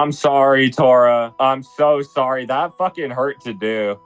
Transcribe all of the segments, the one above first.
I'm sorry, Tora. I'm so sorry. That fucking hurt to do.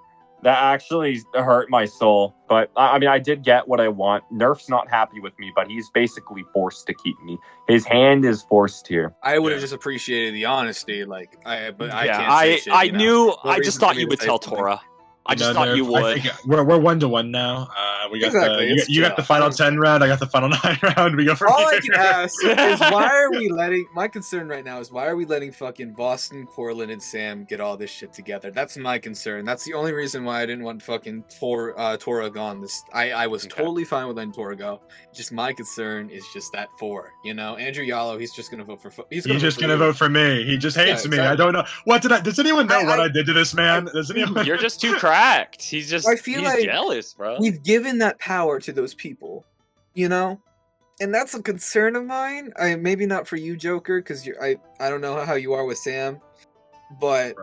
That actually hurt my soul. But I mean, I did get what I want. Nerf's not happy with me, but he's basically forced to keep me. His hand is forced here. I would have just appreciated the honesty, like, I can't say shit. I knew. I just thought you would tell Tora. I just thought you would. I think we're 1-1 now. We got Exactly, you got the final 10 round. I got the final 9 round. We go for all I can ask is why are we letting? My concern right now is why are we letting fucking Boston, Corlin, and Sam get all this shit together? That's my concern. That's the only reason why I didn't want fucking Tora gone. I was totally fine with letting Tora go. Just my concern is just that 4. You know, Andrew Yallo, he's just gonna vote for. He's just gonna vote for me. He just hates me. I don't know what did I. Does anyone know what I did to this man? Does anyone? You're just too cracked. He's just. I feel like jealous, bro. We've given that power to those people, you know, and that's a concern of mine. Maybe not for you, Joker, because I don't know how you are with Sam, but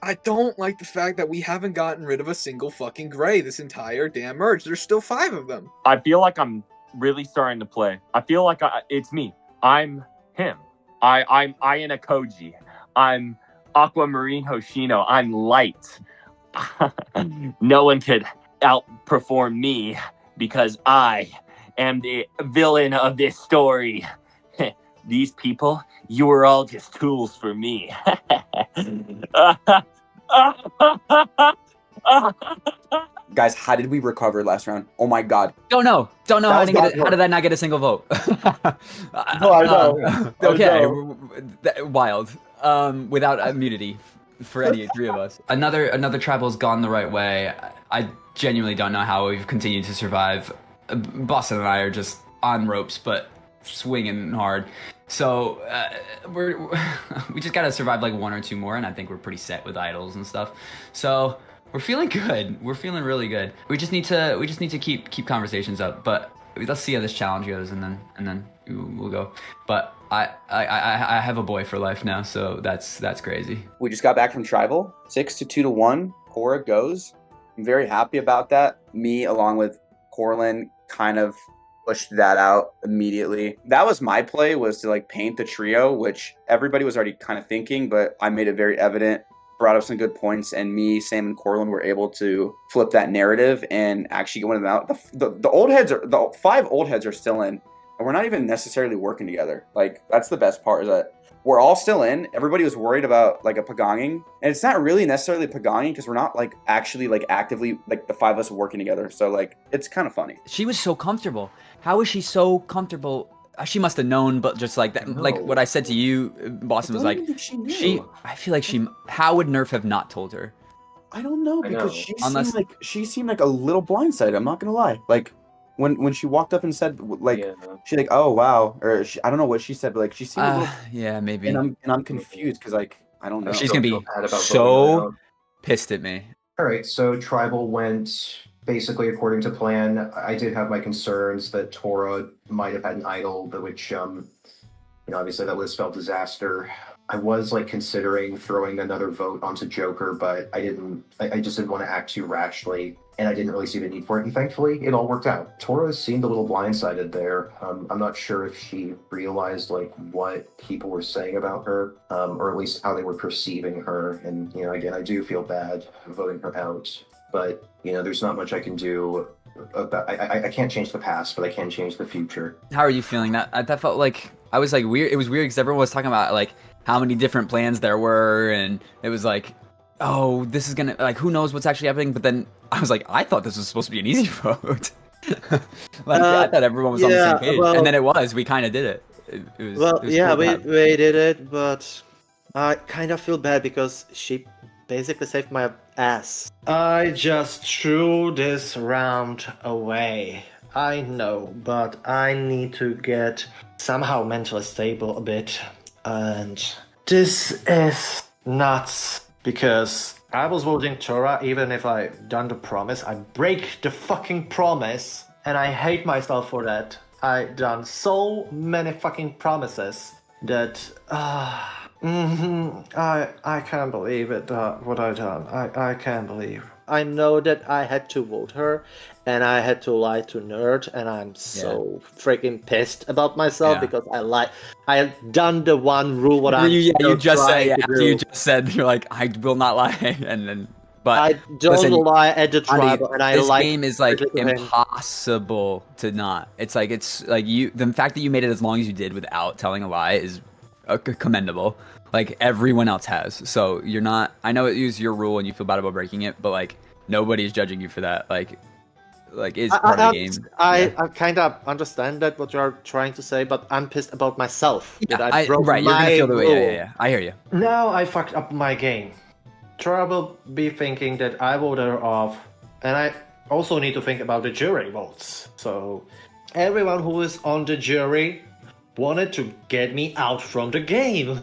I don't like the fact that we haven't gotten rid of a single fucking gray this entire damn merge. There's still 5 of them. I feel like I'm really starting to play. I feel like it's me. I'm him. I'm Ayana Koji. I'm Aquamarine Hoshino. I'm light. No one could outperform me because I am the villain of this story. These people, you were all just tools for me. Guys, how did we recover last round? Oh my god. Don't know how did that not get a single vote? No, I know. Okay, wild. Without immunity for any 3 of us. Another tribal's gone the right way. I genuinely don't know how we've continued to survive. Boston and I are just on ropes, but swinging hard. So we just gotta survive like 1 or 2 more, and I think we're pretty set with idols and stuff. So we're feeling good. We're feeling really good. We just need to keep conversations up. But let's see how this challenge goes, and then we'll go. But I have a boy for life now, so that's crazy. We just got back from tribal, 6 to 2 to 1. Cora goes. I'm very happy about that. Me, along with Corlin, kind of pushed that out immediately. That was my play, was to like paint the trio, which everybody was already kind of thinking, but I made it very evident, brought up some good points, and me, Sam, and Corlin were able to flip that narrative and actually get one of them out. The 5 old heads are still in, and we're not even necessarily working together. Like, that's the best part, is that we're all still in. Everybody was worried about like a pagonging, and it's not really necessarily pagonging because we're not like actually like actively like the 5 of us working together. So like it's kind of funny. She was so comfortable. How is she so comfortable? She must have known, but just like that, like what I said to you, Boston was like, she. I feel like she. How would Nerf have not told her? I don't know, because she seemed like a little blindsided. I'm not gonna lie. Like when she walked up and said like she's like, oh wow, or I don't know what she said, but like she seemed a little, yeah, maybe. And I'm confused because like I don't know. She's gonna be so pissed at me. All right, so tribal went basically according to plan. I did have my concerns that Tora might have had an idol, which obviously that would have spelled disaster. I was like considering throwing another vote onto Joker, but I didn't. I just didn't want to act too rashly, and I didn't really see the need for it. And thankfully, it all worked out. Tora seemed a little blindsided there. I'm not sure if she realized like what people were saying about her, or at least how they were perceiving her. And again, I do feel bad voting her out, but there's not much I can do. I can't change the past, but I can change the future. How are you feeling? That felt like I was like weird. It was weird because everyone was talking about like how many different plans there were, and it was like, oh, this is gonna, like, who knows what's actually happening. But then I was like, I thought this was supposed to be an easy vote. I thought everyone was on the same page, and then it was. We kind of did it. It was we did it, but I kind of feel bad because she basically saved my ass. I just threw this round away. I know, but I need to get somehow mentally stable a bit. And this is nuts, because I was voting Tora even if I done the promise. I break the fucking promise, and I hate myself for that. I done so many fucking promises that I can't believe it, what I done. I can't believe. I know that I had to vote her, and I had to lie to Nerd, and I'm so freaking pissed about myself because I had done the one rule what I'm you just said trying to after do. you just said you're like I will not lie, and then but I don't listen, lie at the tribal, Andy, and I this like game is like to him. impossible to not. It's like you. The fact that you made it as long as you did without telling a lie is commendable. Like everyone else has. So you're not. I know it was your rule and you feel bad about breaking it, but like nobody's judging you for that. Like it's part of the game. I kind of understand that what you're trying to say, but I'm pissed about myself. Yeah, that I broke right. You're gonna my feel the way. rule. Yeah. I hear you. Now I fucked up my game. Troy will be thinking that I voted her off, and I also need to think about the jury votes. So everyone who is on the jury wanted to get me out from the game,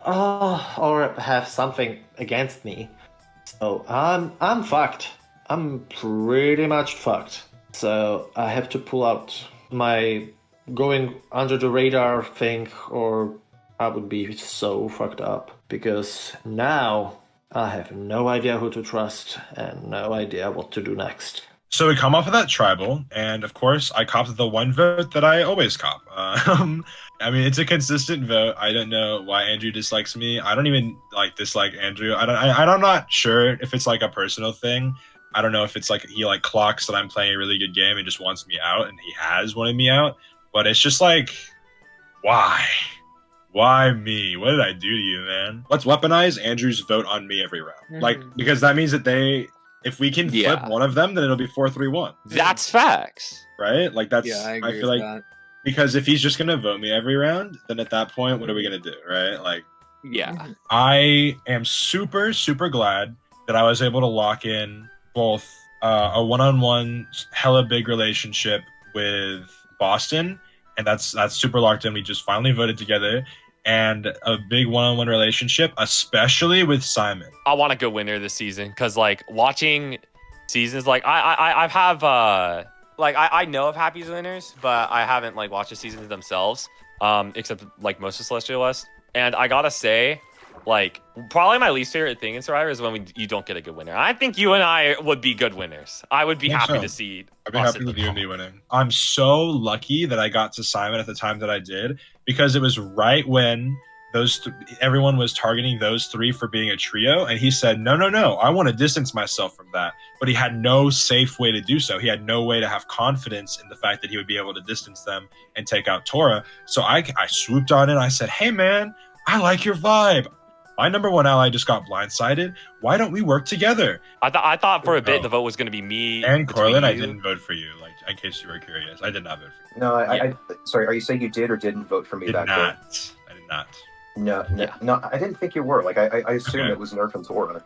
or have something against me. So I'm fucked. I'm pretty much fucked. So I have to pull out my going under the radar thing, or I would be so fucked up because now I have no idea who to trust and no idea what to do next. So we come off of that tribal, and of course, I copped the one vote that I always cop. I mean, it's a consistent vote. I don't know why Andrew dislikes me. I don't even dislike Andrew. I'm not sure if it's like a personal thing. I don't know if it's like he like clocks that I'm playing a really good game and just wants me out, and he has wanted me out. But it's just like, why? Why me? What did I do to you, man? Let's weaponize Andrew's vote on me every round. Like, because that means that if we can flip one of them, then it'll be 4-3-1. That's facts. Right? Like that's I feel like that. Because if he's just gonna vote me every round, then at that point, what are we gonna do? Right? Like I am super, super glad that I was able to lock in both a one-on-one hella big relationship with Boston, and that's super locked in. We just finally voted together. And a big one-on-one relationship, especially with Simon. I want a good winner this season because, like, watching seasons, like I have I know of Happy's winners, but I haven't like watched the seasons themselves, except like most of Celestial West. And I gotta say, like, probably my least favorite thing in Survivor is when you don't get a good winner. I think you and I would be good winners. I would be happy to see. I'd be happy with you and me winning. I'm so lucky that I got to Simon at the time that I did, because it was right when everyone was targeting those three for being a trio, and he said, no, I want to distance myself from that. But he had no safe way to do so. He had no way to have confidence in the fact that he would be able to distance them and take out Tora. So I swooped on in. I said, hey, man, I like your vibe. My number one ally just got blindsided. Why don't we work together? I thought for a bit the vote was going to be me and Corlin. I didn't vote for you. Like, in case you were curious, I did not vote for you. No, I sorry. Are you saying you did or didn't vote for me back then? I did not. No, I didn't think you were. Like, I assumed it was Nerf and Tora.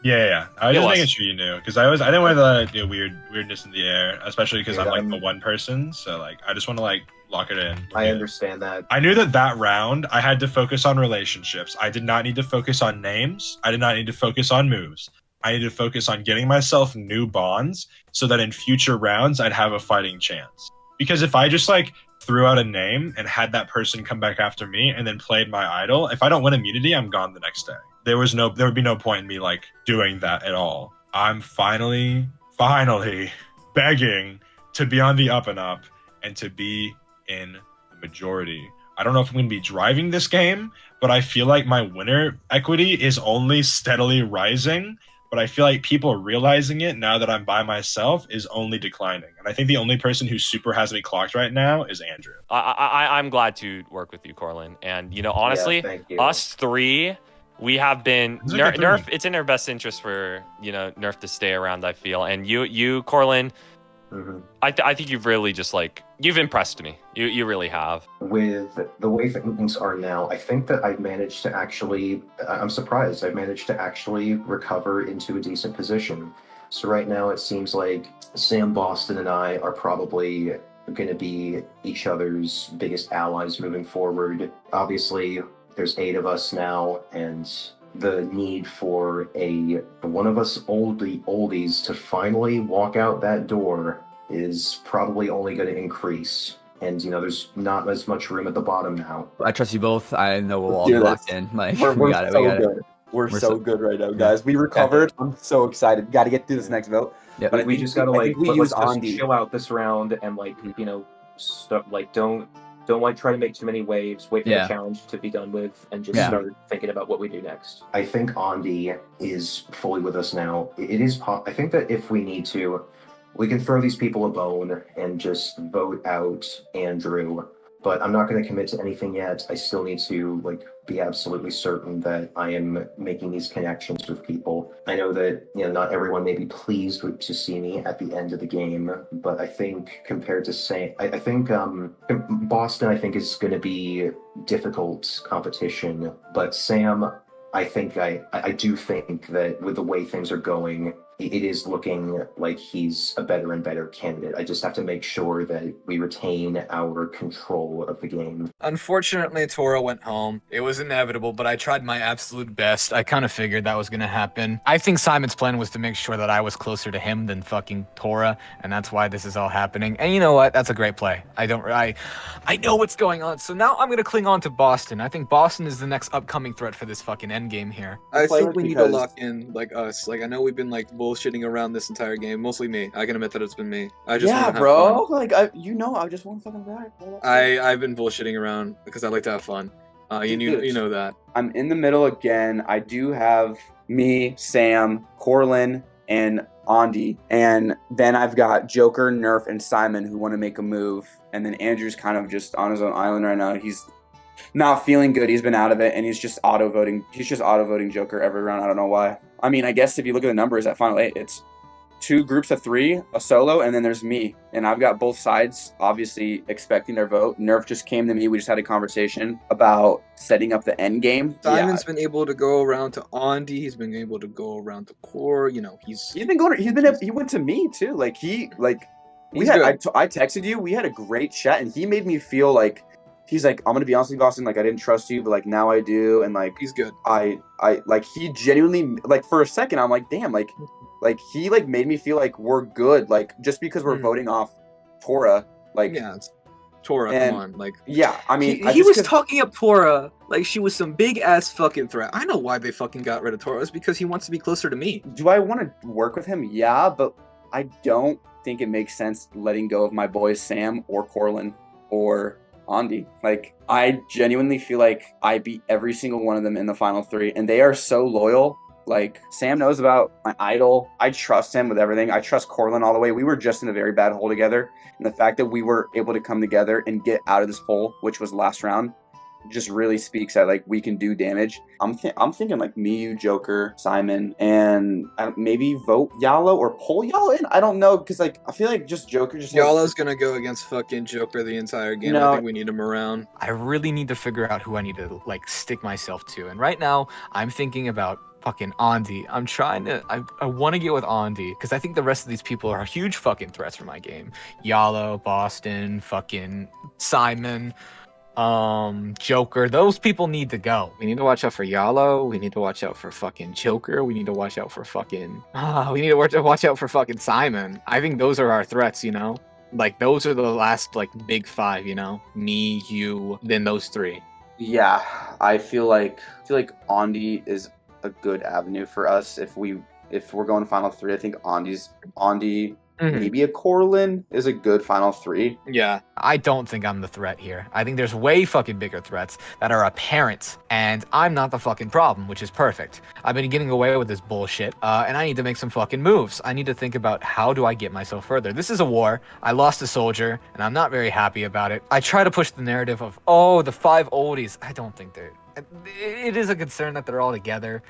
Yeah. I was just making sure you knew, because I didn't want the weirdness in the air, especially because I'm like the one person. So like, I just want to like lock it in. I understand that. I knew that round I had to focus on relationships. I did not need to focus on names. I did not need to focus on moves. I needed to focus on getting myself new bonds so that in future rounds I'd have a fighting chance. Because if I just like threw out a name and had that person come back after me and then played my idol, if I don't win immunity, I'm gone the next day. There would be no point in me like doing that at all. I'm finally begging to be on the up and up and to be in the majority. I don't know if I'm going to be driving this game, but I feel like my winner equity is only steadily rising. But I feel like people realizing it now that I'm by myself is only declining. And I think the only person who super has me clocked right now is Andrew. I'm glad to work with you, Corlin. And, honestly, us three, we have been Nerf. It's in our best interest for, Nerf to stay around, I feel. And you Corlin, I think you've really just you've impressed me. You really have. With the way things are now, I think that I've managed to I'm surprised I've managed to actually recover into a decent position. So right now it seems like Sam, Boston, and I are probably going to be each other's biggest allies moving forward. Obviously, there's 8 of us now, and the need for one of us oldies to finally walk out that door is probably only going to increase. And, there's not as much room at the bottom now. I trust you both. I know we'll all be locked in. Like, we got it. We're We're so so- good right now, guys. We recovered. I'm so excited. Got to get through this next vote. Yeah. But I we think just gotta I like think we let's use just Andy. chill out this round and like you know don't like try to make too many waves. Wait for Yeah. the challenge to be done with and just Yeah. start thinking about what we do next. I think Andy is fully with us now. It is. I think that if we need to, we can throw these people a bone and just vote out Andrew. But I'm not going to commit to anything yet. I still need to like be absolutely certain that I am making these connections with people. I know that not everyone may be pleased to see me at the end of the game, but I think compared to I think Boston I think is going to be difficult competition. But Sam, I think I do think that with the way things are going, it is looking like he's a better and better candidate. I just have to make sure that we retain our control of the game. Unfortunately, Tora went home. It was inevitable, but I tried my absolute best. I kind of figured that was going to happen. I think Simon's plan was to make sure that I was closer to him than fucking Tora, and that's why this is all happening. And you know what? That's a great play. I know what's going on. So now I'm going to cling on to Boston. I think Boston is the next upcoming threat for this fucking endgame here. I play think with we need to because- lock in, like, us. Like, I know we've been, like, bullshitting around this entire game. Mostly me. I can admit that it's been me. I just wanna Yeah, have bro. fun. Like I just want to fucking ride, bro. That's it. I've been bullshitting around because I like to have fun. You know that. I'm in the middle again. I do have me, Sam, Corlin, and Andy, and then I've got Joker, Nerf, and Simon who want to make a move, and then Andrew's kind of just on his own island right now. He's not feeling good. He's been out of it, and he's just auto voting. He's just auto voting Joker every round. I don't know why. I mean, I guess if you look at the numbers at Final 8, it's 2 groups of 3, a solo, and then there's me. And I've got both sides obviously expecting their vote. Nerf just came to me. We just had a conversation about setting up the end game. Simon's been able to go around to Andy. He's been able to go around to Core. You know, He went to me too. I texted you. We had a great chat, and he made me feel like he's like, I'm gonna be honest with you, Boston. Like, I didn't trust you, but like now I do, and like he's good. I like he genuinely like for a second I'm like, damn, like he like made me feel like we're good, like just because we're voting off Tora, like Yeah, it's Tora. and- Come on, like. yeah. I mean, He was talking up Tora like she was some big ass fucking threat. I know why they fucking got rid of Tora. It's because he wants to be closer to me. Do I want to work with him? Yeah, but I don't think it makes sense letting go of my boys Sam or Corlin or Andy. Like, I genuinely feel like I beat every single one of them in the final 3, and they are so loyal. Like, Sam knows about my idol. I trust him with everything. I trust Corlin all the way. We were just in a very bad hole together, and the fact that we were able to come together and get out of this hole, which was last round, just really speaks that like we can do damage. I'm thinking like me, you, Joker, Simon, and maybe vote Yalo or pull Yalo in. I don't know, because like I feel like just Joker just Yalo's gonna go against fucking Joker the entire game. No. I think we need him around. I really need to figure out who I need to like stick myself to. And right now, I'm thinking about fucking Andy. I want to get with Andy because I think the rest of these people are huge fucking threats for my game. Yalo, Boston, fucking Simon. Joker, those people need to go. We need to watch out for Yalo. We need to watch out for fucking Joker. We need to watch out for fucking we need to watch out for fucking Simon. I think those are our threats, you know? Like those are the last like big 5, you know? Me, you, then those 3. Yeah, I feel like Andy is a good avenue for us if we're going final 3. I think Andy, maybe a Corlin is a good final 3. Yeah. I don't think I'm the threat here. I think there's way fucking bigger threats that are apparent, and I'm not the fucking problem, which is perfect. I've been getting away with this bullshit, and I need to make some fucking moves. I need to think about how do I get myself further. This is a war. I lost a soldier, and I'm not very happy about it. I try to push the narrative of, the 5 oldies. I don't think it is a concern that they're all together,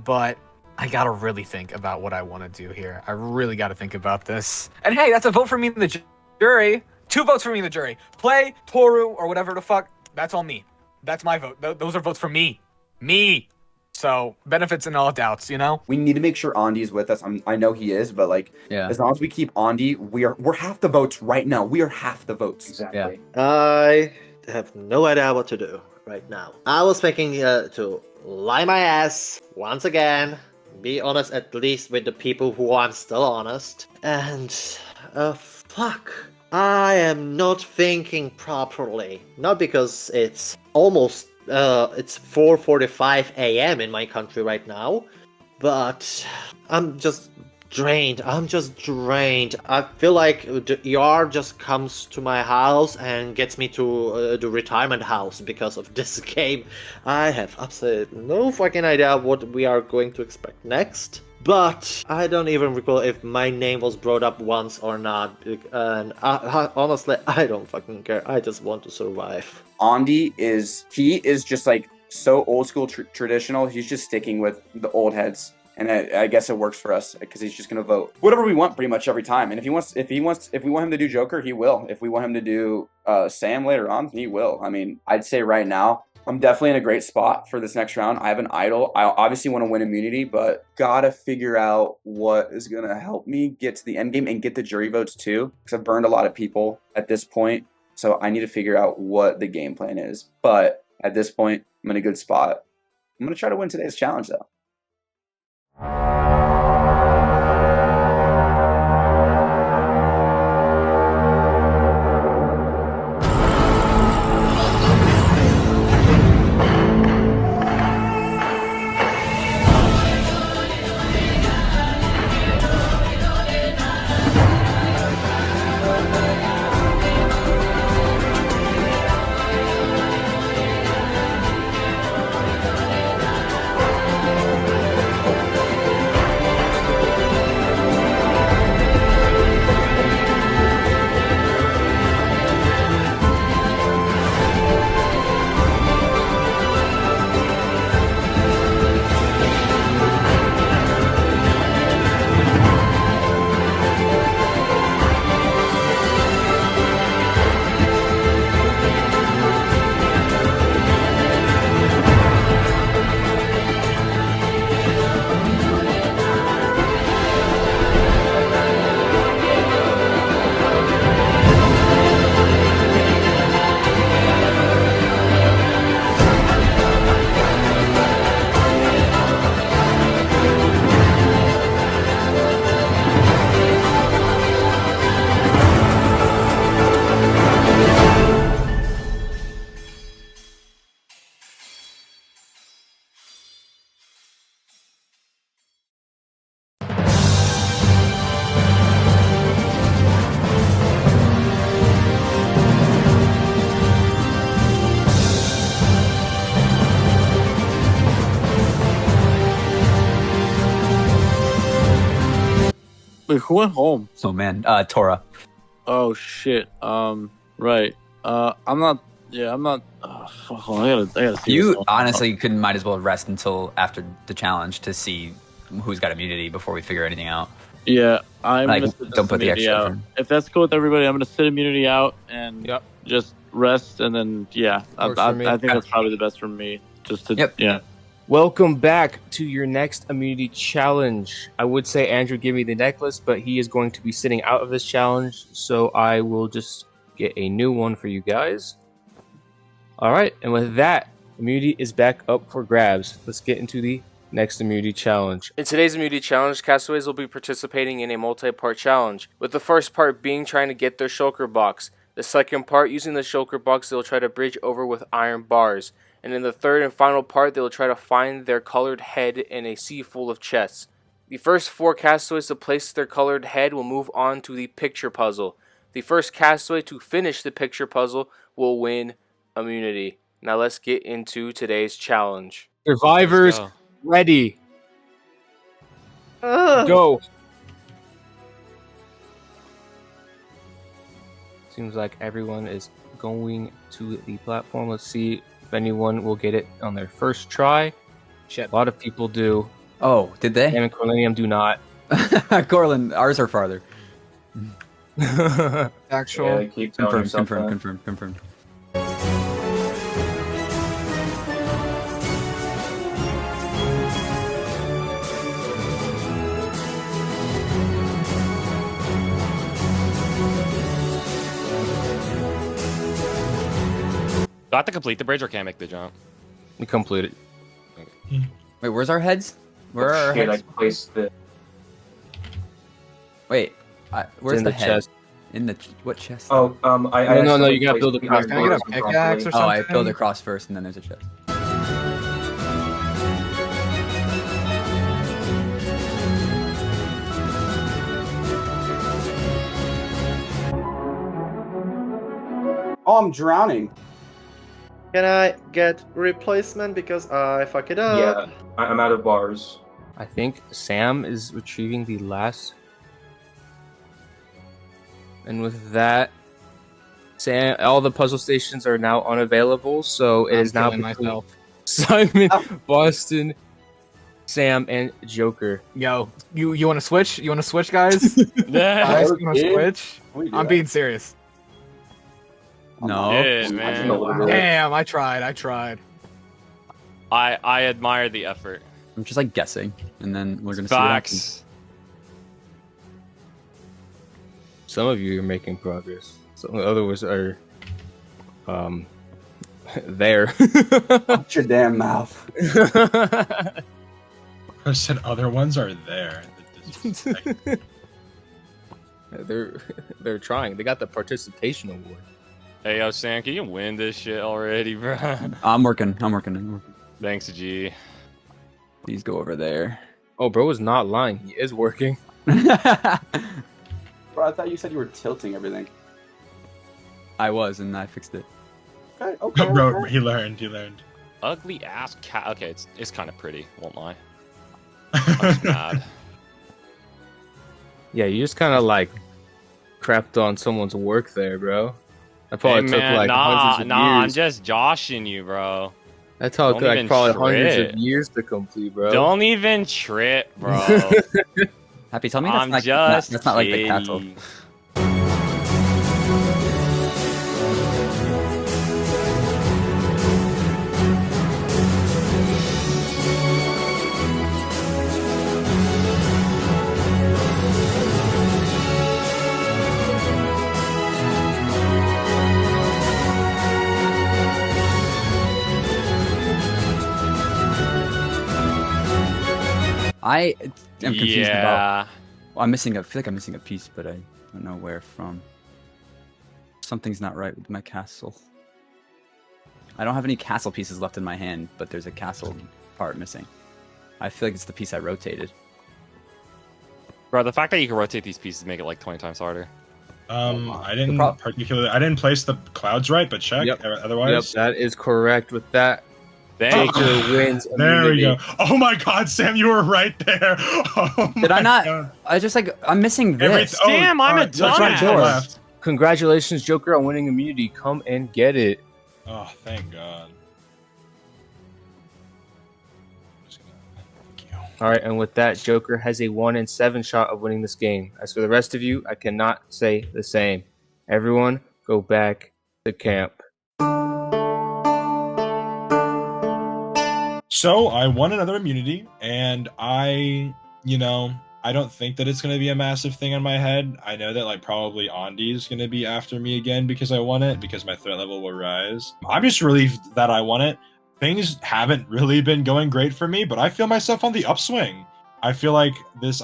but I gotta really think about what I want to do here. I really gotta think about this. And hey, that's a vote for me in the jury. 2 votes for me in the jury. Play, Toru, or whatever the fuck. That's all me. That's my vote. Those are votes for me. Me. So, benefits and all doubts, you know? We need to make sure Andy's with us. I know he is, but like, as long as we keep Andy, we're half the votes right now. We are half the votes. Exactly. I have no idea what to do right now. I was thinking to lie my ass once again. Be honest at least with the people who I'm still honest. And, fuck. I am not thinking properly. Not because it's almost it's 4:45 a.m. in my country right now, but I'm just drained. I'm just drained. I feel like the ER just comes to my house and gets me to the retirement house because of this game. I have absolutely no fucking idea what we are going to expect next. But I don't even recall if my name was brought up once or not. And honestly, I don't fucking care. I just want to survive. Andy is just like so old school traditional. He's just sticking with the old heads, and I guess it works for us because he's just gonna vote whatever we want pretty much every time. And if we want him to do Joker, he will. If we want him to do Sam later on, he will. I mean, I'd say right now I'm definitely in a great spot for this next round. I have an idol. I obviously want to win immunity, but gotta figure out what is gonna help me get to the end game and get the jury votes too, because I've burned a lot of people at this point. So I need to figure out what the game plan is. But at this point, I'm in a good spot. I'm gonna try to win today's challenge though. Wait, who went home? Oh man, Tora. Oh shit. Right. I'm not. Yeah, I'm not. Fuck, hold on, I gotta see. You what's going on. honestly might as well rest until after the challenge to see who's got immunity before we figure anything out. Yeah, I'm Like, gonna sit don't put the immunity extra out. effort. If that's cool with everybody, I'm gonna sit immunity out and Yep. just rest, and then I Works for me. think that's probably the best for me. Just to Yep. yeah. Welcome back to your next immunity challenge. I would say Andrew give me the necklace, but he is going to be sitting out of this challenge, so I will just get a new one for you guys. All right, and with that, immunity is back up for grabs. Let's get into the next immunity challenge. In today's immunity challenge, castaways will be participating in a multi-part challenge, with the first part being trying to get their shulker box. The second part, using the shulker box, they'll try to bridge over with iron bars. And in the third and final part, they'll try to find their colored head in a sea full of chests. The first 4 castaways to place their colored head will move on to the picture puzzle. The first castaway to finish the picture puzzle will win immunity. Now let's get into today's challenge. Survivors Let's go. ready. Go. Seems like everyone is going to the platform. Let's see if anyone will get it on their first try. Shit. A lot of people do. Oh, did they? Sam and Corlinium do not. Corlin, ours are farther. Actual. keep telling Confirmed, yourself confirmed. Do I have to complete the bridge or can I make the jump? We completed. Wait, where's our heads? Where are our Shit, I heads? placed the. Wait, It's where's in the the head? chest. In the what chest? Oh, I No, accidentally you gotta placed build a the cross. iron Can I get a bars pickaxe or Oh, I something? build across first, and then there's a chest. Oh, I'm drowning. Can I get replacement because I fuck it up? Yeah, I'm out of bars. I think Sam is retrieving the last. And with that, Sam, all the puzzle stations are now unavailable, so it I'm is now killing between myself. Simon, Boston, Sam, and Joker. Yo, you want to switch? You want to switch, guys? Yeah. Guys, you want to Okay. switch? I'm being serious. No. Yeah, I'm man. a little bit. Damn, I tried. I admire the effort. I'm just like guessing, and then we're gonna see what happens. Facts. Some of you are making progress. Some of the others are, there. Shut your damn mouth. I said other ones are there. They're trying. They got the participation award. Hey, yo, Sam, can you win this shit already, bro? I'm working. I'm working. Thanks, G. Please go over there. Oh, bro is not lying. He is working. Bro, I thought you said you were tilting everything. I was, and I fixed it. Okay, okay. Bro, okay. he learned. Ugly ass cat. Okay, it's kind of pretty. Won't lie. I'm just mad. Yeah, you just kind of like crapped on someone's work there, bro. That probably took like hundreds of years. I'm just joshing you, bro. That took Don't like even probably hundreds trip. of years to complete, bro. Don't even trip, bro. Happy, tell me that's I'm not, just that's not like the castle. kidding. I am confused about. Yeah. Well, I feel like I'm missing a piece, but I don't know where from. Something's not right with my castle. I don't have any castle pieces left in my hand, but there's a castle part missing. I feel like it's the piece I rotated. Bro, the fact that you can rotate these pieces make it like 20 times harder. I didn't place the clouds right, but check. Yep. Otherwise, Yep, that is correct. With that, Thank Joker you. wins. there we immunity. go. Oh my God, Sam, you were right there. Oh Did I my not? God. I just like I'm missing this. Damn, I'm a that's right, dumbass. left. Congratulations, Joker, on winning immunity. Come and get it. Oh, thank God. Thank you. All right, and with that, Joker has a 1 in 7 shot of winning this game. As for the rest of you, I cannot say the same. Everyone, go back to camp. So I won another immunity, and I don't think that it's going to be a massive thing on my head. I know that like probably Andy's going to be after me again because I won it, because my threat level will rise. I'm just relieved that I won it. Things haven't really been going great for me, but I feel myself on the upswing. I feel like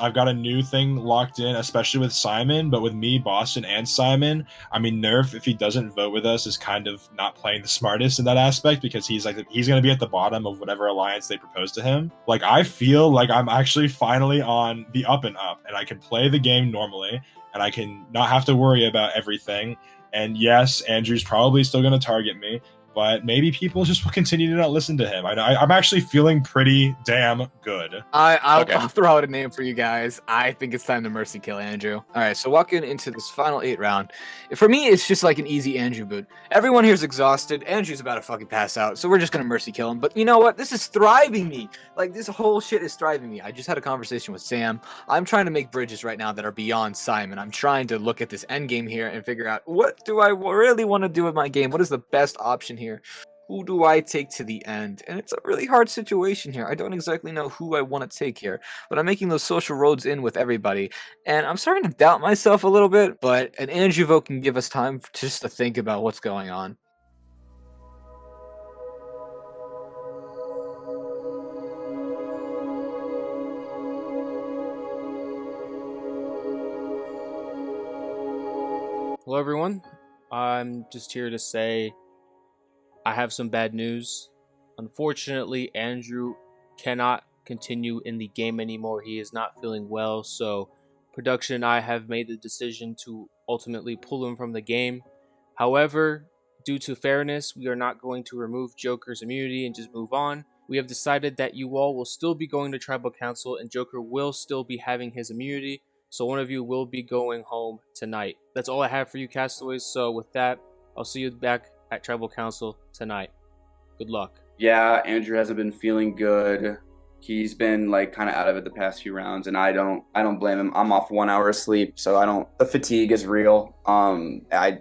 I've got a new thing locked in, especially with Simon, but with me, Boston, and Simon. I mean, Nerf, if he doesn't vote with us, is kind of not playing the smartest in that aspect, because he's going to be at the bottom of whatever alliance they propose to him. Like, I feel like I'm actually finally on the up and up, and I can play the game normally, and I can not have to worry about everything. And yes, Andrew's probably still going to target me, but maybe people just will continue to not listen to him. I'm actually feeling pretty damn good. I'll throw out a name for you guys. I think it's time to mercy kill Andrew. All right, so walking into this final 8 round, for me, it's just like an easy Andrew boot. Everyone here's exhausted. Andrew's about to fucking pass out, so we're just gonna mercy kill him. But you know what? This is thriving me. Like, this whole shit is thriving me. I just had a conversation with Sam. I'm trying to make bridges right now that are beyond Simon. I'm trying to look at this end game here and figure out, what do I really want to do with my game? What is the best option here? Who do I take to the end? And it's a really hard situation here. I don't exactly know who I want to take here, but I'm making those social roads in with everybody, and I'm starting to doubt myself a little bit, but an Andrew vote can give us time just to think about what's going on. Hello, everyone. I'm just here to say I have some bad news. Unfortunately, Andrew cannot continue in the game anymore. He is not feeling well, so production and I have made the decision to ultimately pull him from the game. However, due to fairness, we are not going to remove Joker's immunity and just move on. We have decided that you all will still be going to Tribal Council and Joker will still be having his immunity, so one of you will be going home tonight. That's all I have for you, castaways, so with that, I'll see you back at Tribal Council tonight. Good luck. Yeah, Andrew hasn't been feeling good. He's been like kind of out of it the past few rounds, and I don't blame him. I'm off 1 hour of sleep, so the fatigue is real. I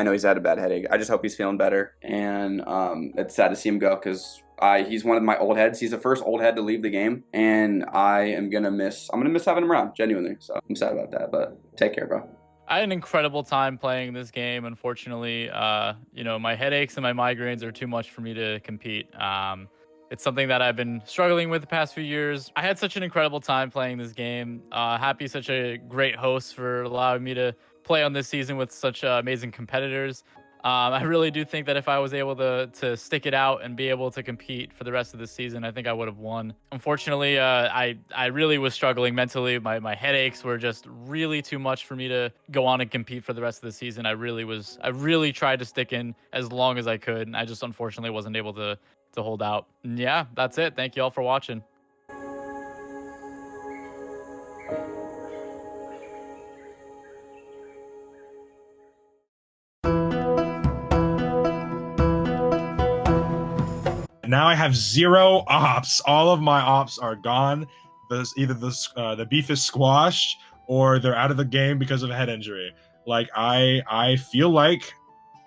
know he's had a bad headache. I just hope he's feeling better, and it's sad to see him go because he's one of my old heads. He's the first old head to leave the game, and I'm gonna miss having him around, genuinely. So I'm sad about that, but take care, bro. I had an incredible time playing this game. Unfortunately, my headaches and my migraines are too much for me to compete. It's something that I've been struggling with the past few years. I had such an incredible time playing this game. Happy such a great host for allowing me to play on this season with such amazing competitors. I really do think that if I was able to stick it out and be able to compete for the rest of the season, I think I would have won. Unfortunately, I really was struggling mentally. My headaches were just really too much for me to go on and compete for the rest of the season. I really tried to stick in as long as I could, and I just unfortunately wasn't able to hold out. And yeah, that's it. Thank you all for watching. Now I have 0 ops. All of my ops are gone. Either the beef is squashed or they're out of the game because of a head injury. Like I feel like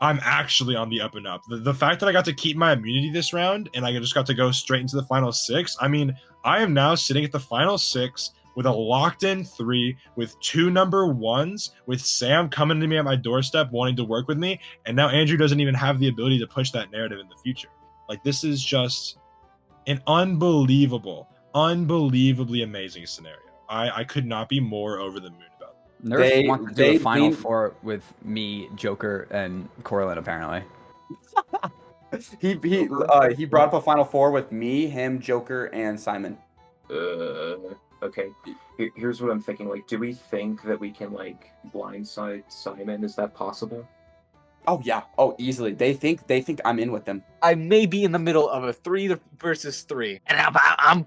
I'm actually on the up and up. The fact that I got to keep my immunity this round and I just got to go straight into the final 6. I mean, I am now sitting at the final 6 with a locked in 3, with 2 number 1s, with Sam coming to me at my doorstep wanting to work with me, and now Andrew doesn't even have the ability to push that narrative in the future. Like, this is just an unbelievably amazing scenario. I could not be more over the moon about it. Nerf wants to do a Final Four with me, Joker, and Corlin, apparently. He brought up a Final Four with me, him, Joker, and Simon. Okay. Here's what I'm thinking. Like, do we think that we can, like, blindside Simon? Is that possible? Oh yeah. Oh, easily. They think I'm in with them. I may be in the middle of a 3 versus 3, and I'm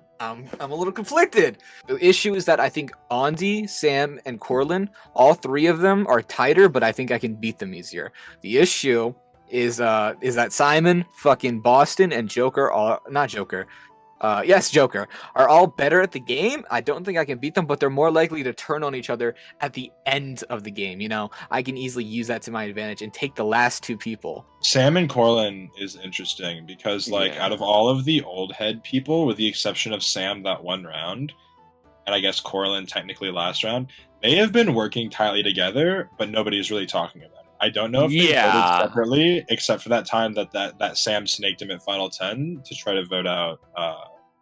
a little conflicted. The issue is that I think Andy, Sam, and Corlin, all 3 of them are tighter, but I think I can beat them easier. The issue is that Simon, fucking Boston, and Joker Joker are all better at the game. I don't think I can beat them, but they're more likely to turn on each other at the end of the game. I can easily use that to my advantage and take the last 2 people. Sam and Corlin is interesting because, out of all of the old head people, with the exception of Sam that one round, and I guess Corlin technically last round, they have been working tightly together, but nobody's really talking about it. I don't know if they voted separately, except for that time that Sam snaked him at Final 10 to try to vote out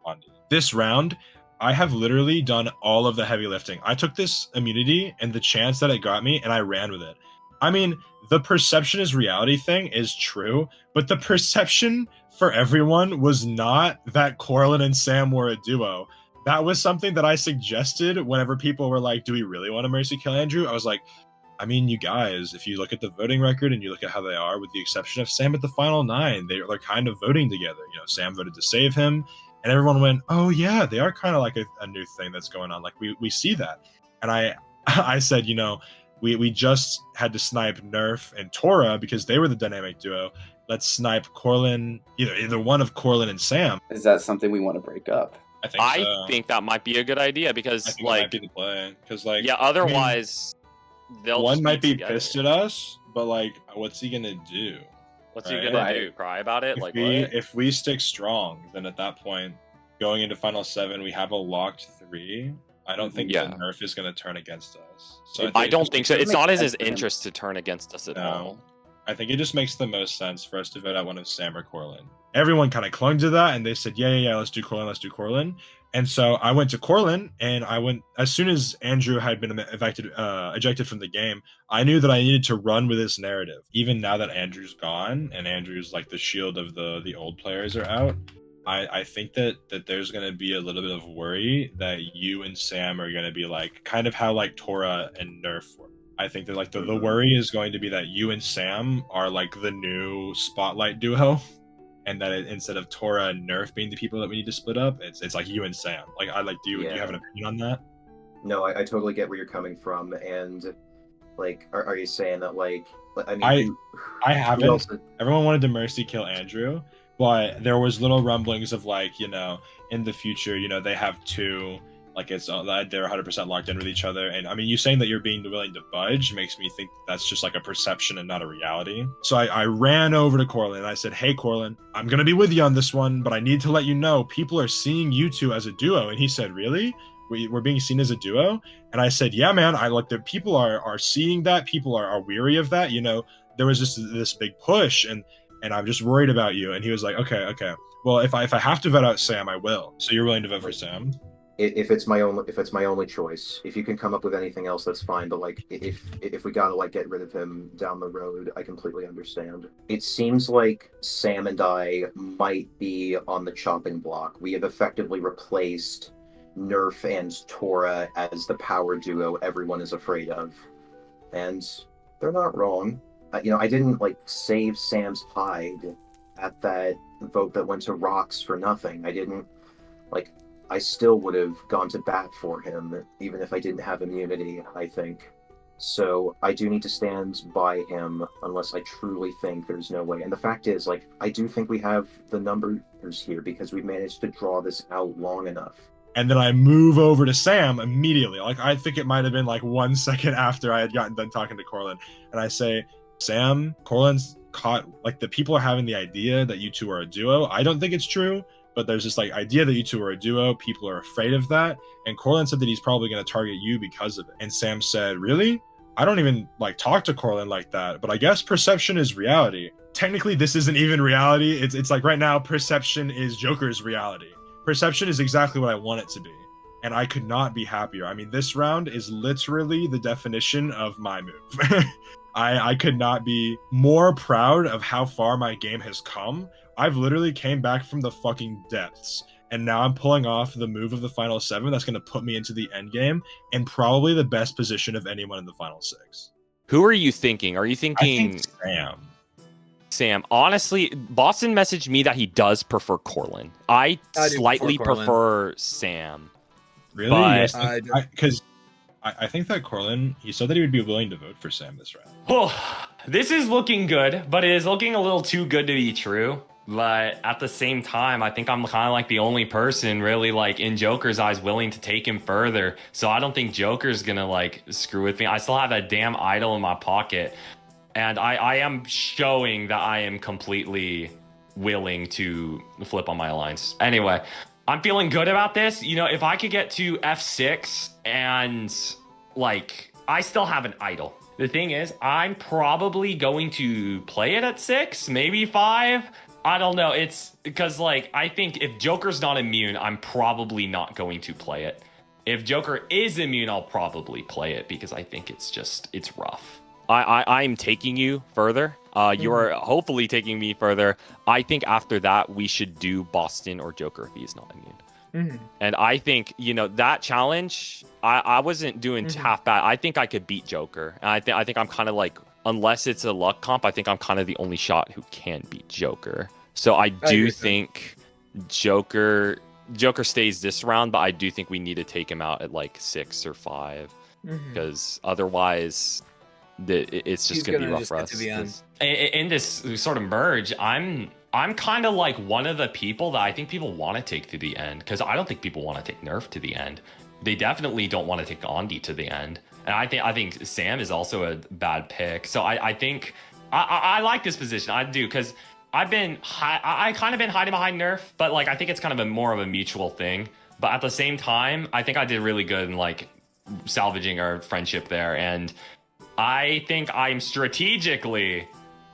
Andy. This round, I have literally done all of the heavy lifting. I took this immunity and the chance that it got me, and I ran with it. I mean, the perception is reality thing is true, but the perception for everyone was not that Corlin and Sam were a duo. That was something that I suggested whenever people were like, do we really want to mercy kill Andrew? I was like, I mean, you guys, if you look at the voting record and you look at how they are, with the exception of Sam at the final 9, they're kind of voting together. Sam voted to save him, and everyone went, oh yeah, they are kind of like a new thing that's going on. Like, we see that. And I said, we just had to snipe Nerf and Tora because they were the dynamic duo. Let's snipe Corlin, either one of Corlin and Sam. Is that something we want to break up? I think that might be a good idea because, I think it might be the play. Because, otherwise... One might be pissed at us, but what's he gonna do? What's he gonna do? Cry about it? If we stick strong, then at that point, going into Final 7, we have a locked 3. I don't think the Nerf is gonna turn against us. So I don't think so. It's not in his interest to turn against us at all. I think it just makes the most sense for us to vote out one of Sam or Corlin. Everyone kind of clung to that, and they said, yeah, let's do Corlin. And so I went to Corlin, and I went as soon as Andrew had been ejected from the game. I knew that I needed to run with this narrative. Even now that Andrew's gone, and Andrew's like the shield of the old players are out, I think that there's gonna be a little bit of worry that you and Sam are gonna be like kind of how like Tora and Nerf were. I think that like the worry is going to be that you and Sam are like the new spotlight duo. And that instead of Tora and Nerf being the people that we need to split up, it's like you and Sam. Like do you have an opinion on that? No, I totally get where you're coming from, and like, are you saying that like, I mean, I haven't. Everyone wanted to mercy kill Andrew, but there was little rumblings of like, you know, in the future, you know, they have two. Like they're 100% locked in with each other. And I mean, you saying that you're being willing to budge makes me think that's just like a perception and not a reality. So I ran over to Corlin and I said, hey, Corlin, I'm going to be with you on this one, but I need to let you know people are seeing you two as a duo. And he said, really? We're being seen as a duo? And I said, yeah, man, I like the people are seeing that. People are weary of that. You know, there was just this big push and I'm just worried about you. And he was like, okay. Well, if I have to vote out Sam, I will. So you're willing to vote for Sam? If it's my only choice, if you can come up with anything else, that's fine. But like, if we gotta like get rid of him down the road, I completely understand. It seems like Sam and I might be on the chopping block. We have effectively replaced Nerf and Tora as the power duo everyone is afraid of, and they're not wrong. You know, I didn't like save Sam's hide at that vote that went to Rocks for nothing. I didn't like. I still would have gone to bat for him, even if I didn't have immunity, I think. So I do need to stand by him unless I truly think there's no way. And the fact is, like, I do think we have the numbers here because we managed to draw this out long enough. And then I move over to Sam immediately. Like, I think it might have been like 1 second after I had gotten done talking to Corlin. And I say, Sam, Corlin's caught, like, the people are having the idea that you two are a duo. I don't think it's true. But there's this like idea that you two are a duo. People are afraid of that. And Corlin said that he's probably going to target you because of it. And Sam said, really? I don't even like talk to Corlin like that. But I guess perception is reality. Technically, this isn't even reality. It's like right now, perception is Joker's reality. Perception is exactly what I want it to be. And I could not be happier. I mean, this round is literally the definition of my move. I could not be more proud of how far my game has come. I've literally came back from the fucking depths, and now I'm pulling off the move of the final 7 that's going to put me into the end game and probably the best position of anyone in the final 6. Who are you thinking? Are you thinking I think Sam? Sam. Honestly, Boston messaged me that he does prefer Corlin. I slightly prefer Sam. Really? But because I think that Corlin, he said that he would be willing to vote for Sam this round. Oh, this is looking good, but it is looking a little too good to be true. But at the same time, I think I'm kind of like the only person really like in Joker's eyes willing to take him further. So I don't think Joker's gonna like screw with me. I still have that damn idol in my pocket. And I am showing that I am completely willing to flip on my alliance. Anyway, I'm feeling good about this. You know, if I could get to F6 and like, I still have an idol. The thing is, I'm probably going to play it at 6, maybe 5. I don't know. It's because, like, I think if Joker's not immune, I'm probably not going to play it. If Joker is immune, I'll probably play it because I think it's rough. I'm taking you further. You are hopefully taking me further. I think after that, we should do Boston or Joker if he's not immune. And I think, you know, that challenge, I wasn't doing half bad. I think I could beat Joker. And I think I'm kind of like, unless it's a luck comp, I think I'm kind of the only shot who can beat Joker. So I do think Joker stays this round, but I do think we need to take him out at like 6 or 5 because otherwise it's just gonna be rough for us. In this sort of merge, I'm kind of like one of the people that I think people want to take to the end because I don't think people want to take Nerf to the end. They definitely don't want to take Andi to the end. And I think Sam is also a bad pick. So I think I like this position. I do because I kind of been hiding behind Nerf, but like I think it's kind of more of a mutual thing. But at the same time, I think I did really good in like salvaging our friendship there. And I think I'm strategically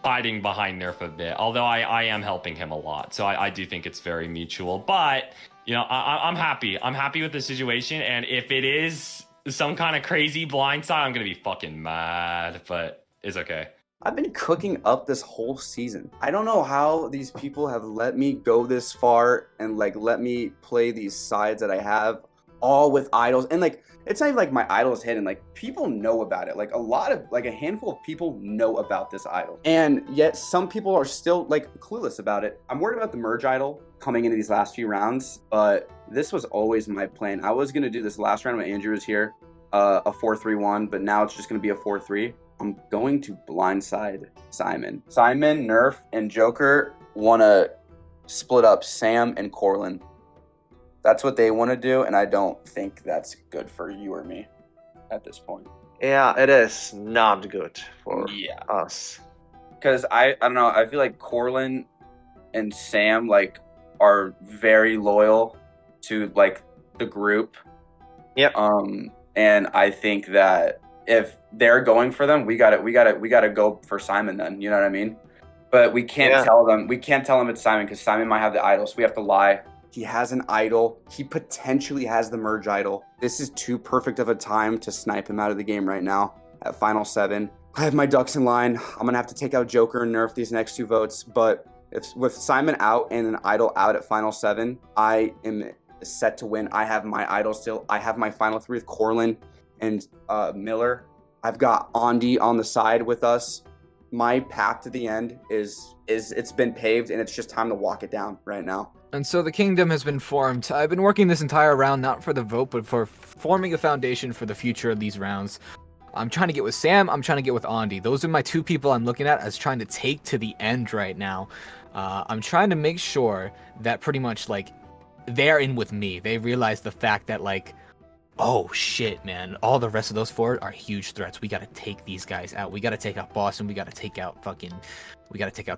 hiding behind Nerf a bit, although I am helping him a lot. So I do think it's very mutual. But, you know, I'm happy. I'm happy with the situation. And if it is some kind of crazy blind side, I'm going to be fucking mad, but it's okay. I've been cooking up this whole season. I don't know how these people have let me go this far and like let me play these sides that I have all with idols. And like, it's not even like my idol is hidden. Like, people know about it. Like, a handful of people know about this idol. And yet some people are still like clueless about it. I'm worried about the merge idol coming into these last few rounds, but this was always my plan. I was going to do this last round when Andrew was here, a 4-3-1, but now it's just going to be a 4-3. I'm going to blindside Simon. Simon, Nerf, and Joker want to split up Sam and Corlin. That's what they want to do, and I don't think that's good for you or me at this point. Yeah, it is not good for us. Because I don't know, I feel like Corlin and Sam like are very loyal to like the group. Yep. And I think that if they're going for them, we gotta go for Simon then. You know what I mean? But we can't tell them. We can't tell them it's Simon because Simon might have the idol, so we have to lie. He has an idol. He potentially has the merge idol. This is too perfect of a time to snipe him out of the game right now at final 7. I have my ducks in line. I'm gonna have to take out Joker and Nerf these next 2 votes. But if with Simon out and an idol out at final 7, I am set to win. I have my idol still. I have my final 3 with Corlin and Miller. I've got Andy on the side with us. My path to the end is it's been paved, and it's just time to walk it down right now. And so the kingdom has been formed. I've been working this entire round not for the vote, but for forming a foundation for the future of these rounds. I'm trying to get with Sam. I'm trying to get with Andy. Those are my 2 people I'm looking at as trying to take to the end right now. I'm trying to make sure that pretty much like they're in with me. They realize the fact that like, oh shit, man, all the rest of those 4 are huge threats. We gotta take these guys out. We gotta take out Boston. We gotta take out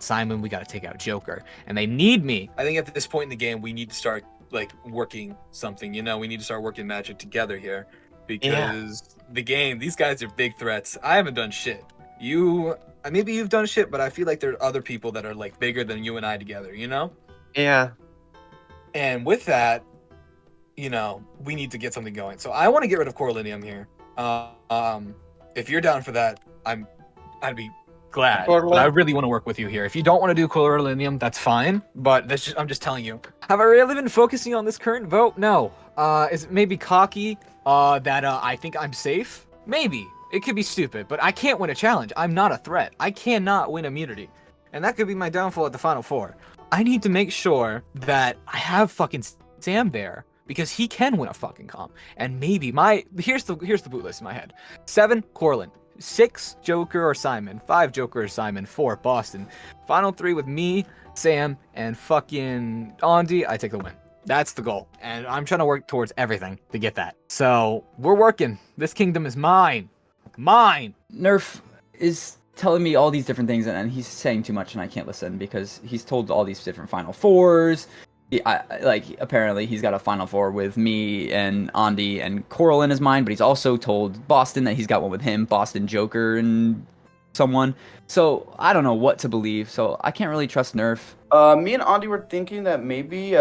Simon. We gotta take out Joker. And they need me. I think at this point in the game, we need to start like working something, you know, we need to start working magic together here because the game, these guys are big threats. I haven't done shit. Maybe you've done shit, but I feel like there are other people that are like bigger than you and I together, you know? Yeah. And with that, you know, we need to get something going. So I want to get rid of Corlinium here. If you're down for that, I'd be glad. But I really want to work with you here. If you don't want to do Corlinium, that's fine. But I'm just telling you. Have I really been focusing on this current vote? No. Is it maybe cocky that I think I'm safe? Maybe. It could be stupid, but I can't win a challenge. I'm not a threat. I cannot win immunity. And that could be my downfall at the final 4. I need to make sure that I have fucking Sam there, because he can win a fucking comp. And maybe here's the boot list in my head. 7, Corlin. 6, Joker or Simon. 5, Joker or Simon. 4, Boston. Final 3 with me, Sam, and fucking Andy. I take the win. That's the goal. And I'm trying to work towards everything to get that. So, we're working. This kingdom is mine. Mine! Nerf is telling me all these different things, and he's saying too much, and I can't listen because he's told all these different Final 4s. Apparently he's got a Final 4 with me and Andy and Coral in his mind, but he's also told Boston that he's got one with him, Boston, Joker, and someone. So I don't know what to believe. So I can't really trust Nerf. Me and Andy were thinking that maybe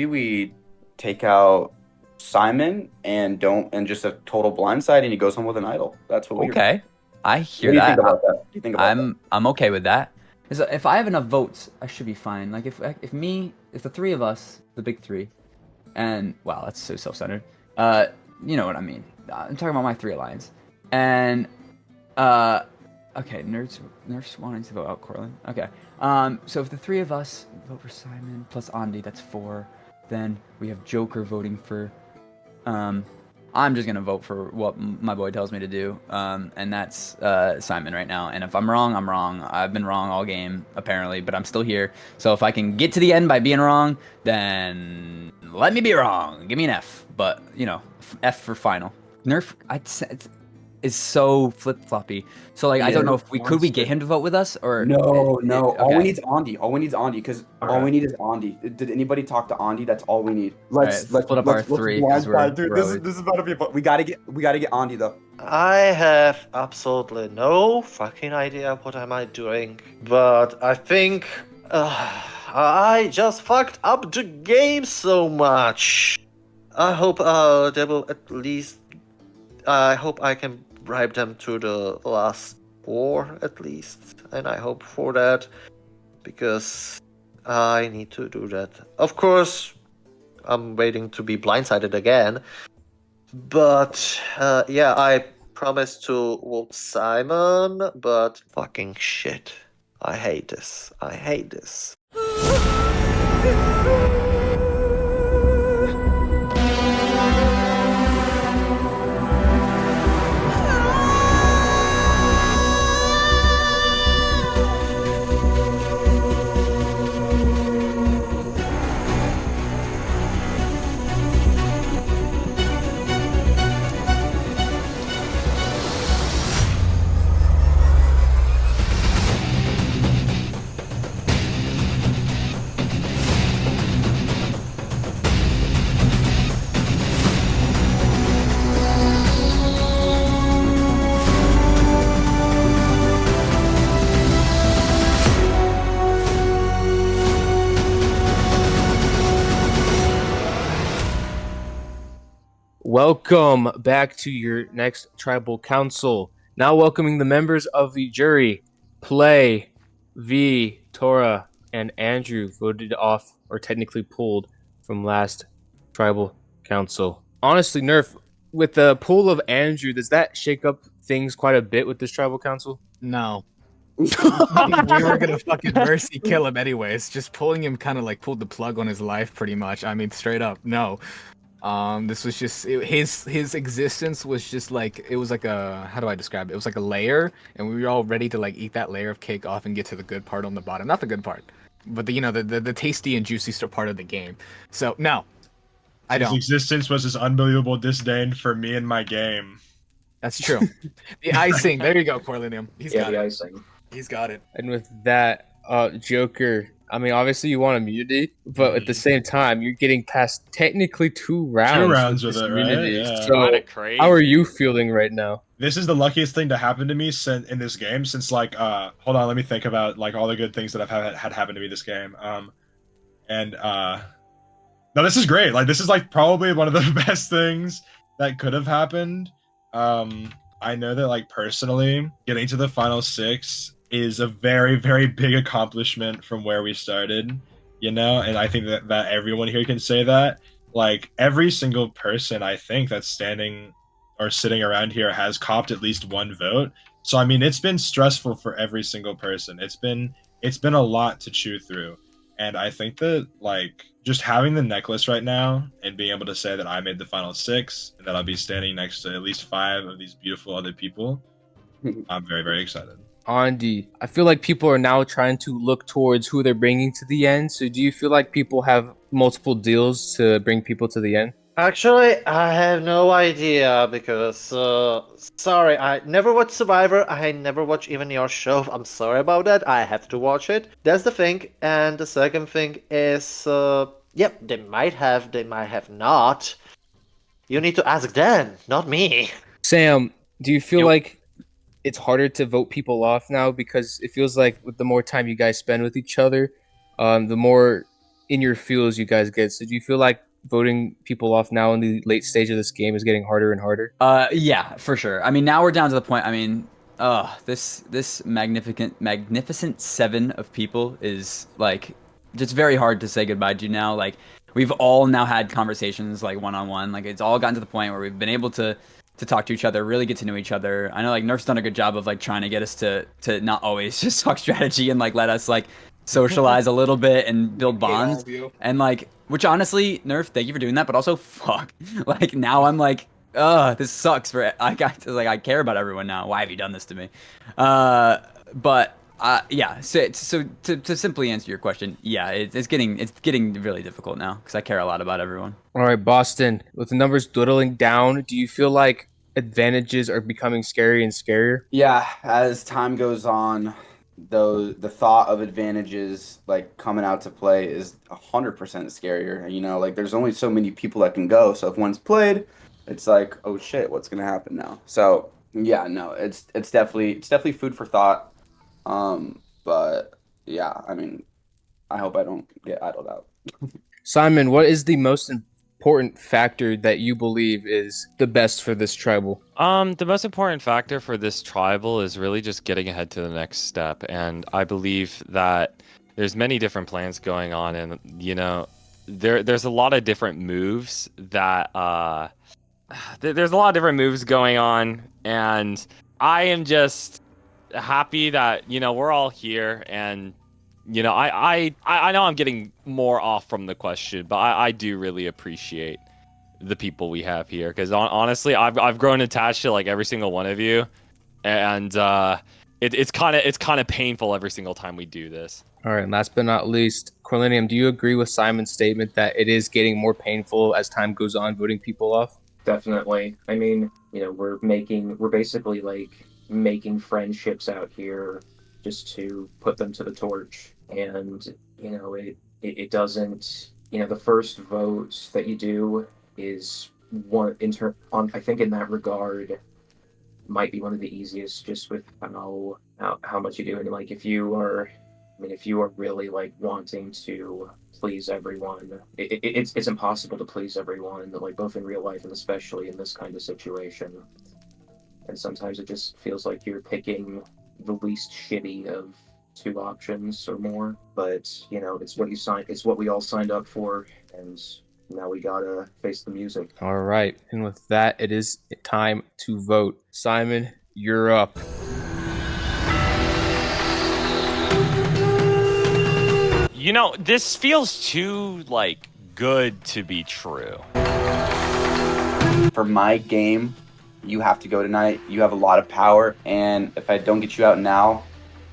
we take out Simon and just a total blindside, and he goes home with an idol. That's what we. Okay, I hear that. What do you think about that? I'm okay with that. If I have enough votes, I should be fine. Like if the 3 of us, the big 3, and wow, that's so self-centered. You know what I mean. I'm talking about my 3 alliance, and okay, nerds wanting to vote out Corlin. Okay, so if the 3 of us vote for Simon plus Andy, that's 4. Then we have Joker voting for. I'm just gonna vote for what my boy tells me to do, and that's Simon right now. And if I'm wrong, I'm wrong. I've been wrong all game apparently, but I'm still here. So if I can get to the end by being wrong, then let me be wrong. Give me an F. But you know, F for final. Nerf. is so flip floppy. So like I don't know if we could get him to vote with us or No. All we okay. need is Andi because all we need is Andi. Did anybody talk to Andi? That's all we need. Let's split up our three, 'cause we're dude. always- This is about to be. We gotta get Andi though. I have absolutely no fucking idea what am I doing, but I think I just fucked up the game so much. I hope they will at least. I hope I can bribe them to the last 4 at least, and I hope for that because I need to do that. Of course, I'm waiting to be blindsided again. But yeah, I promised to vote Simon, but fucking shit. I hate this. I hate this. Welcome back to your next tribal council. Now welcoming the members of the jury. Play, V, Tora, and Andrew voted off or technically pulled from last tribal council. Honestly, Nerf, with the pull of Andrew, does that shake up things quite a bit with this tribal council? No. We were gonna fucking mercy kill him anyways. Just pulling him kind of like pulled the plug on his life pretty much. I mean, straight up, no. This was just his existence was just like it was like a how do I describe it? It was like a layer, and we were all ready to like eat that layer of cake off and get to the good part on the bottom. Not the good part, but the tasty and juicy part of the game. So no, I don't. His existence was his unbelievable disdain for me and my game. That's true. The icing. There you go, Corlinium. He's got the it. icing. He's got it. And with that, Joker, I mean, obviously you want immunity, but at the same time, you're getting past technically 2 rounds. 2 rounds with this it, right? immunity. Yeah. So, Kinda crazy. how are you feeling right now? This is the luckiest thing to happen to me in this game since like hold on, let me think about like all the good things that I've had happen to me this game. No, this is great. Like this is like probably one of the best things that could have happened. I know that like personally getting to the final 6 is a very, very big accomplishment from where we started, you know, and I think that everyone here can say that. Like every single person I think that's standing or sitting around here has copped at least 1 vote. So I mean, it's been stressful for every single person. It's been a lot to chew through. And I think that like just having the necklace right now and being able to say that I made the final 6 and that I'll be standing next to at least 5 of these beautiful other people, I'm very, very excited. Andi, I feel like people are now trying to look towards who they're bringing to the end. So do you feel like people have multiple deals to bring people to the end? Actually, I have no idea because, sorry, I never watched Survivor. I never watched even your show. I'm sorry about that. I have to watch it. That's the thing. And the second thing is, yep, they might have not. You need to ask them, not me. Sam, do you feel like it's harder to vote people off now because it feels like with the more time you guys spend with each other, the more in your feels you guys get. So do you feel like voting people off now in the late stage of this game is getting harder and harder? Yeah, for sure. I mean, now we're down to the point. I mean, this magnificent 7 of people is like just very hard to say goodbye to now. Like we've all now had conversations like one-on-one. Like it's all gotten to the point where we've been able to talk to each other, really get to know each other. I know like Nerf's done a good job of like trying to get us to not always just talk strategy and like let us like socialize a little bit and build bonds. And like, which honestly, Nerf, thank you for doing that, but also fuck. Like now I'm like, this sucks I care about everyone now. Why have you done this to me? Yeah, so to simply answer your question, yeah, it's getting really difficult now because I care a lot about everyone. All right, Boston, with the numbers dwindling down, do you feel like advantages are becoming scarier and scarier? Yeah, as time goes on, though, the thought of advantages like coming out to play is 100% scarier. You know, like there's only so many people that can go. So if one's played, it's like, oh shit, what's gonna happen now? So yeah, no, it's definitely food for thought. But yeah, I mean, I hope I don't get idled out. Simon, what is the most important factor that you believe is the best for this tribal? The most important factor for this tribal is really just getting ahead to the next step, and I believe that there's many different plans going on, and you know, there's a lot of different moves that there's a lot of different moves going on, and I am just happy that you know we're all here, and you know I know I'm getting more off from the question, but I do really appreciate the people we have here because honestly I've grown attached to like every single one of you, and it's kind of painful every single time we do this. All right, and last but not least, Corlinium, do you agree with Simon's statement that it is getting more painful as time goes on voting people off? Definitely. I mean, you know, we're basically like making friendships out here just to put them to the torch, and you know it doesn't, you know, the first vote that you do is one I think in that regard might be one of the easiest, just with how much you do. And like if you are really like wanting to please everyone, it's impossible to please everyone, like both in real life and especially in this kind of situation. And sometimes it just feels like you're picking the least shitty of two options or more. But you know, it's what we all signed up for, and now we gotta face the music. All right, and with that, it is time to vote. Simon, you're up. You know, this feels too like good to be true. For my game, you have to go tonight. You have a lot of power, and if I don't get you out now,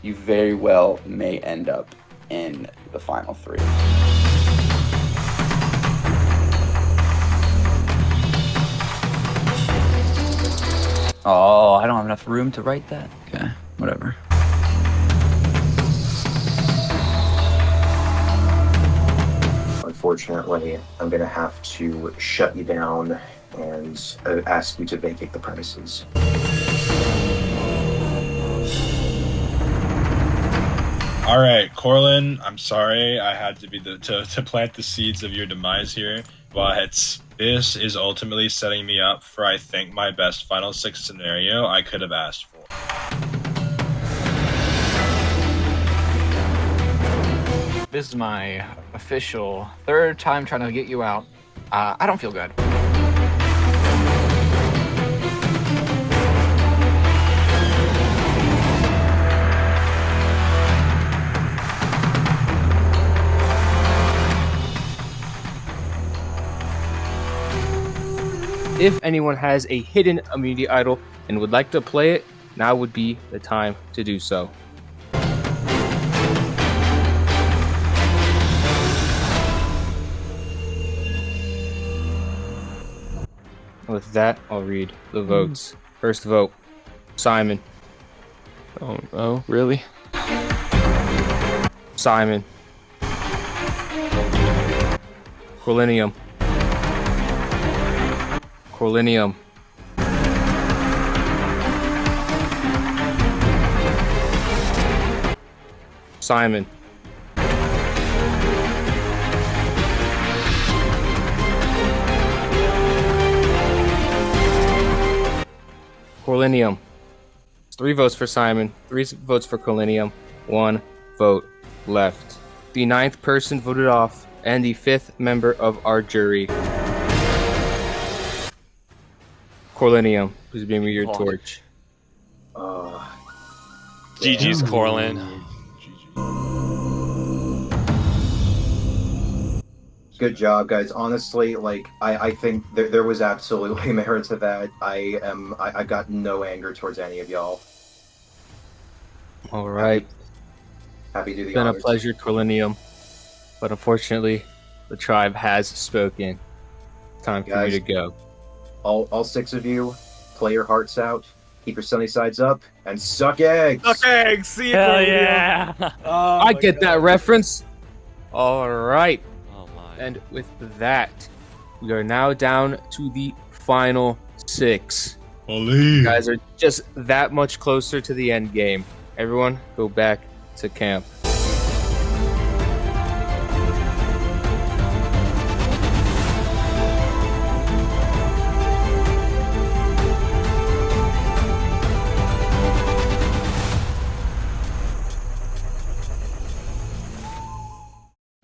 you very well may end up in the final three. Oh, I don't have enough room to write that. Okay, whatever. Unfortunately, I'm gonna have to shut you down and ask you to vacate the premises. All right, Corlin, I'm sorry I had to be to plant the seeds of your demise here, but this is ultimately setting me up for, I think, my best Final Six scenario I could have asked for. This is my official third time trying to get you out. I don't feel good. If anyone has a hidden immunity idol and would like to play it, now would be the time to do so. With that, I'll read the votes. First vote, Simon. Oh, really? Simon. Corlinium. Corlinium. Simon. Corlinium. 3 votes for Simon, 3 votes for Corlinium, 1 vote left. The 9th person voted off, and the 5th member of our jury. Corlinium, please bring me your torch. GG's Corlin. Good job, guys. Honestly, like I think there was absolutely merit to that. I got no anger towards any of y'all. All right. Happy to do the It's been a honors. pleasure, Corlinium. But unfortunately, the tribe has spoken. Time for Guys, you to go. All 6 of you, play your hearts out, keep your sunny sides up, and suck eggs. Suck eggs. See you, Hell Corleone. yeah! Oh I my get that God. reference. All right. Oh my. And with that, we are now down to the final 6. Holy. You guys are just that much closer to the end game. Everyone, go back to camp.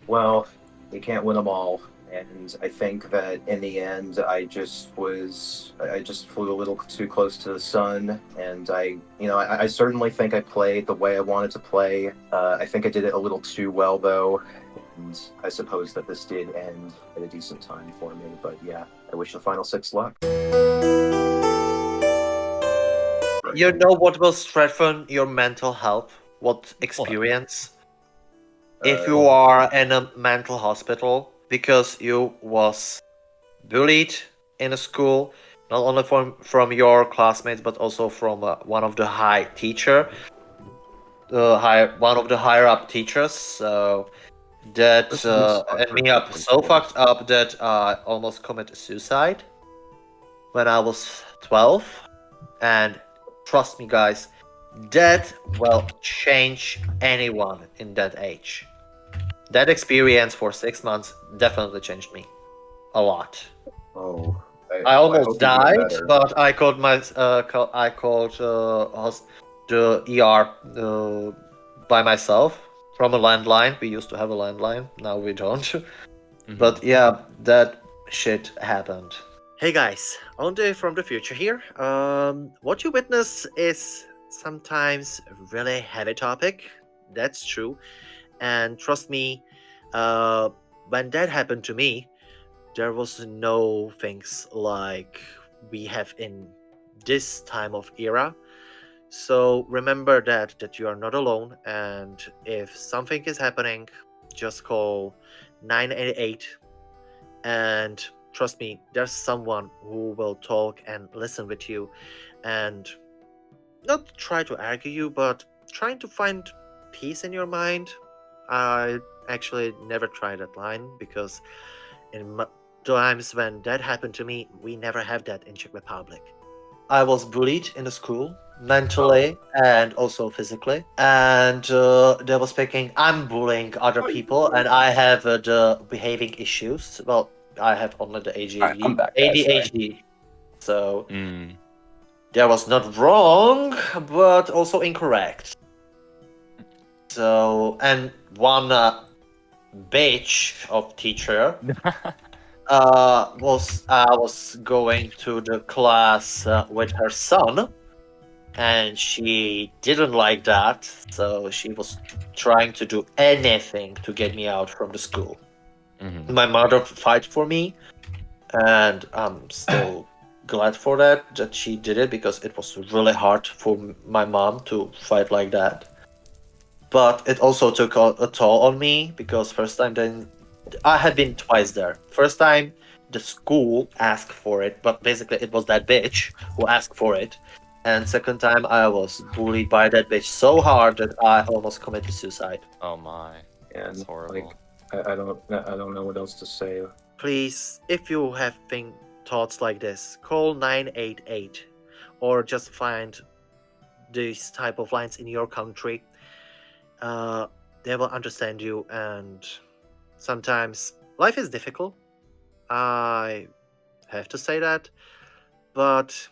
Well, you can't win them all, and I think that in the end, I just flew a little too close to the sun, and I certainly think I played the way I wanted to play. I think I did it a little too well, though, and I suppose that this did end at a decent time for me. But yeah, I wish the final 6 luck. You know what will strengthen your mental health? What experience? If you are in a mental hospital because you was bullied in a school, not only from your classmates but also from one of the high teacher, one of the higher up teachers. So that ended me up so fucked up that I almost committed suicide when I was 12. And trust me, guys, that will change anyone in that age. That experience for 6 months definitely changed me a lot. Oh, I almost hope you get died, better. but I called the ER by myself from a landline. We used to have a landline, now we don't. But yeah, that shit happened. Hey guys, Onde from the future here. What you witness is sometimes a really heavy topic. That's true. And trust me, when that happened to me, there was no things like we have in this time of era. So remember that you are not alone, and if something is happening, just call 988, and trust me, there's someone who will talk and listen with you, and not try to argue you, but trying to find peace in your mind. I actually never tried that line because in times when that happened to me, we never have that in Czech Republic. I was bullied in the school, mentally and also physically. And they was speaking, I'm bullying other people and I have the behaving issues. Well, I have only the ADHD. I'm back, guys, ADHD. So that was not wrong, but also incorrect. So, and one bitch of teacher was going to the class with her son, and she didn't like that, so she was trying to do anything to get me out from the school. My mother fight for me, and I'm still glad for that she did it, because it was really hard for my mom to fight like that. But it also took a toll on me, because first time then I had been twice there. First time the school asked for it, but basically it was that bitch who asked for it. And second time I was bullied by that bitch so hard that I almost committed suicide. Oh my, that's horrible. I don't know what else to say. Please, if you have thoughts like this, call 988 or just find these type of lines in your country. They will understand you, and sometimes life is difficult. I have to say that, but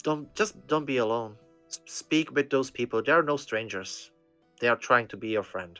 don't be alone. Speak with those people. They are no strangers. They are trying to be your friend.